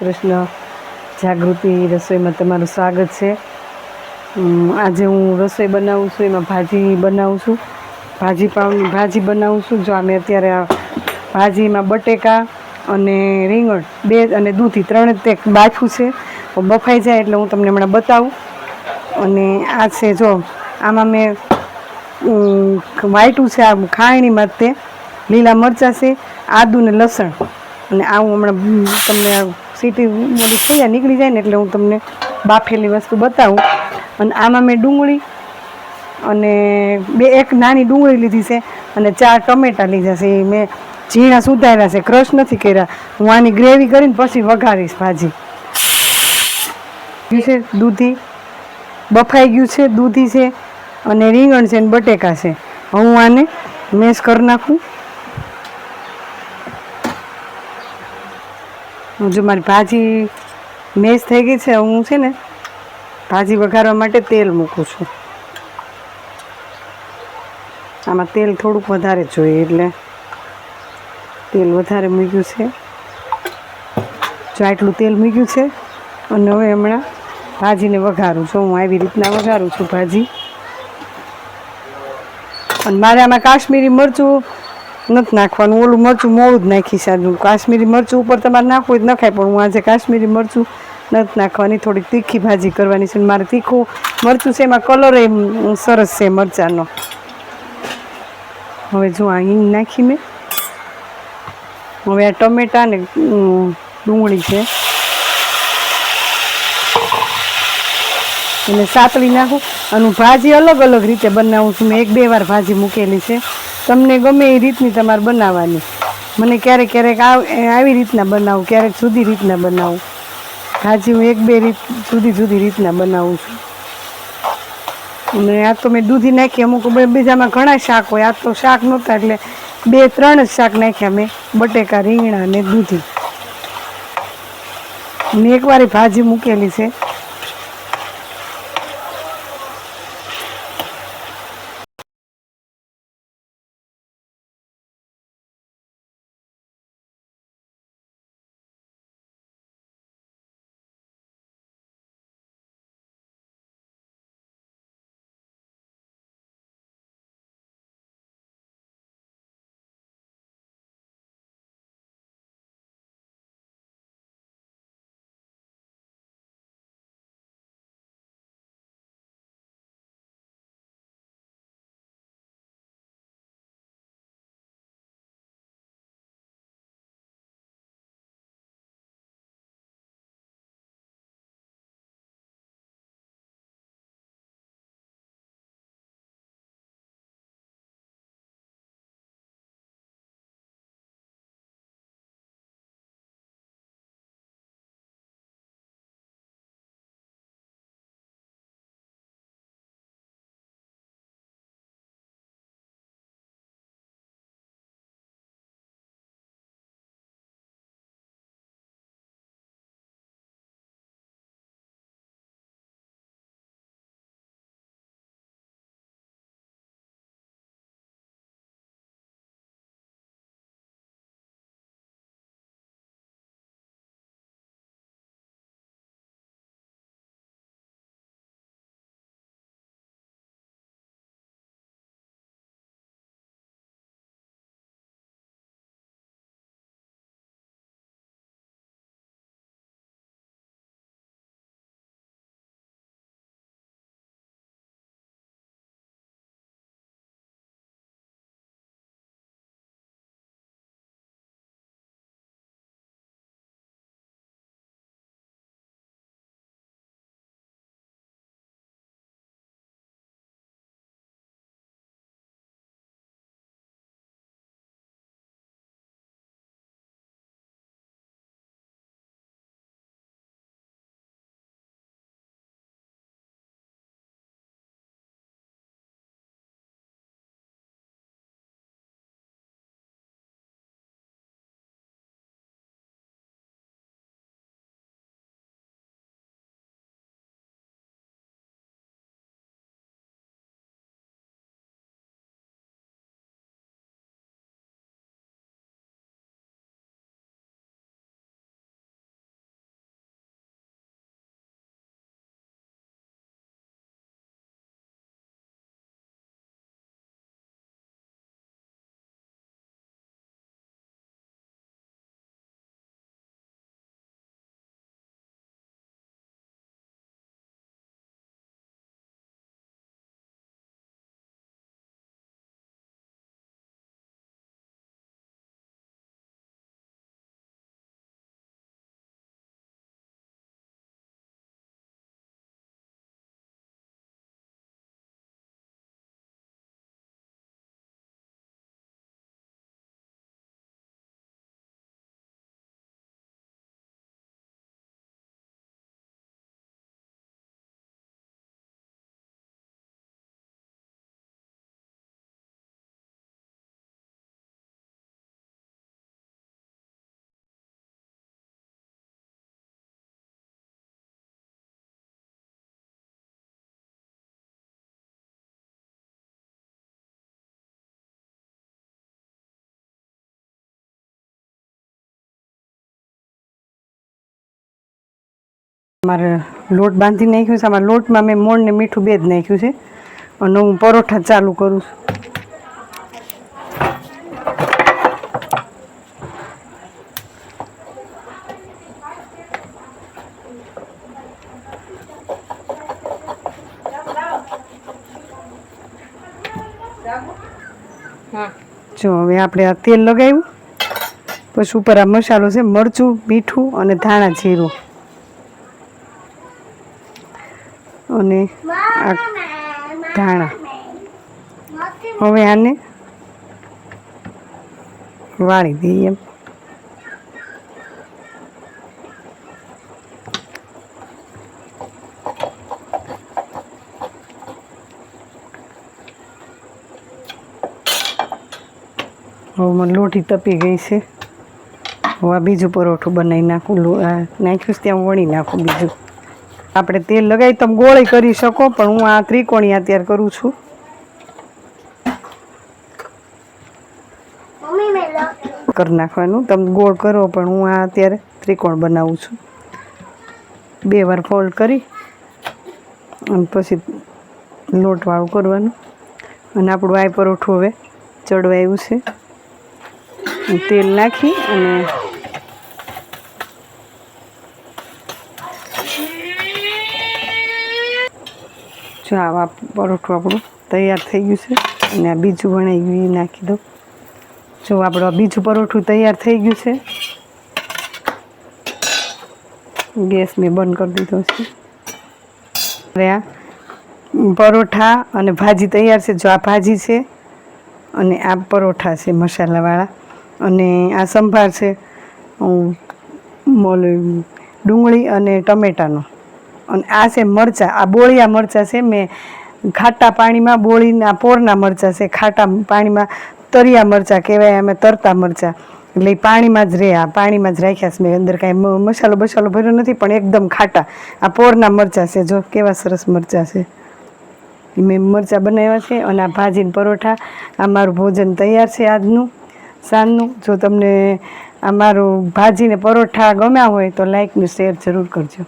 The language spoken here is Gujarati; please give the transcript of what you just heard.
કૃષ્ણ. જાગૃતિ રસોઈમાં તમારું સ્વાગત છે. આજે હું રસોઈ બનાવું છું, એમાં ભાજી બનાવું છું. ભાજી પાઉની ભાજી બનાવું છું. જો અમે અત્યારે આ ભાજીમાં બટેકા અને રીંગણ 2 અને દૂધી 3 જ તે બાફું છે. બફાઈ જાય એટલે હું તમને હમણાં બતાવું. અને આ છે જો આમાં મેં વાટ્યું છે, આ ખાયણીમાં તે લીલા મરચાં છે, આદું ને લસણ. અને આ હું હમણાં તમને સીટી મોડી થઈ જાય નીકળી જાય ને એટલે હું તમને બાફેલી વસ્તુ બતાવું. અને આમાં મેં ડુંગળી અને એક નાની ડુંગળી લીધી છે અને 4 ટમેટાં લીધા છે. એ મેં ઝીણા સુધાર્યા છે, ક્રશ નથી કર્યા. હું આની ગ્રેવી કરીને પછી વઘારીશ ભાજી. છે દૂધી બફાઈ ગયું છે, દૂધી છે અને રીંગણ છે ને બટેકા છે. હું આને મેશ કરી નાખું. જો મારી ભાજી મેશ થઈ ગઈ છે. હું છે ને ભાજી વઘારવા માટે તેલ મૂકું છું. આમાં તેલ થોડુંક વધારે જોઈએ એટલે તેલ વધારે મૂક્યું છે. જો આટલું તેલ મૂક્યું છે અને હવે હમણાં ભાજીને વઘારું છું. હું આવી રીતના વઘારું છું ભાજી. અને મારે આમાં કાશ્મીરી મરચું નથી નાખવાનું, ઓલું મરચું મોળું જ નાખી સાદું. કાશ્મીરી મરચું ઉપર તમારે નાખવું જ નખાય, પણ હું આજે કાશ્મીરી મરચું નથી નાખવાની. થોડીક તીખી ભાજી કરવાની છે. મારે તીખું મરચું છે, એમાં કલર એ સરસ છે મરચાંનો. હવે જો આ હિંગ નાખી મેં. હવે આ ટમેટા ને ડુંગળી છે એને સાતળી નાખું. અને હું ભાજી અલગ અલગ રીતે બનાવું છું. મેં 1-2 વાર ભાજી મૂકેલી છે. તમને ગમે એ રીતની તમારે બનાવવાની. મને ક્યારેક ક્યારેક આવી રીતના બનાવું, ક્યારેક જુદી રીતના બનાવું. ભાજી હું 1-2 રીત જુદી રીતના બનાવું છું. અને આ તો મેં દૂધી નાખી. અમુક બીજામાં ઘણા શાક હોય, આ તો શાક નહોતા એટલે 2-3 જ શાક નાખ્યા મેં, બટેકા, રીંગણા અને દૂધી. મેં એકવાર ભાજી મૂકેલી છે. મારે લોટ બાંધી નાખ્યો છે. આમાં લોટમાં મેં મોણ ને મીઠું બે જ નાખ્યું છે અને હું પરોઠા ચાલુ કરું છું. જો હવે આપણે આ તેલ લગાવ્યું, પછી ઉપર આ મસાલો છે, મરચું, મીઠું અને ધાણા જીરું અને આ ધાણા. હવે આને વાળી દઈએ એમ. હવે મને લોટી તપી ગઈ છે. હવે આ બીજું પરોઠું બનાવી નાખું. નાખ્યું ત્યાં વણી નાખું બીજું. આપણે તેલ લગાવી તમે ગોળી કરી શકો, પણ હું આ ત્રિકોણી અત્યારે કરું છું. કરી નાખવાનું, તમે ગોળ કરો, પણ હું આ અત્યારે ત્રિકોણ બનાવું છું. 2 વાર ફોલ્ડ કરી અને પછી લોટવાળું કરવાનું. અને આપણું આ પરોઠું હવે ચડવા આવ્યું છે. તેલ નાખી અને જો આવા પરોઠું આપણું તૈયાર થઈ ગયું છે. અને આ બીજું બનાવી ગયું એ નાખી દો. જો આપણું આ બીજું પરોઠું તૈયાર થઈ ગયું છે. ગેસ મેં બંધ કરી દીધો છે. હવે આ પરોઠા અને ભાજી તૈયાર છે. જો આ ભાજી છે અને આ પરોઠા છે મસાલાવાળા, અને આ સંભાર છે ડુંગળી અને ટમેટાનો, અને આ છે મરચાં. આ બોળિયા મરચાં છે. મેં ખાટા પાણીમાં બોળીના પોરના મરચાં છે, ખાટા પાણીમાં તરિયા મરચાં કહેવાય, અમે તરતા મરચાં, એટલે પાણીમાં જ રહે. આ પાણીમાં જ રાખ્યા છે મેં, અંદર કાંઈ મસાલો બસાલો ભર્યો નથી, પણ એકદમ ખાટા. આ પોરના મરચાં છે. જો કેવા સરસ મરચાં છે. મેં મરચાં બનાવ્યા છે. અને આ ભાજીને પરોઠા. આ મારું ભોજન તૈયાર છે આજનું સાંજનું. જો તમને આ મારું ભાજી ને પરોઠા ગમ્યા હોય તો લાઈક ને શેર જરૂર કરજો.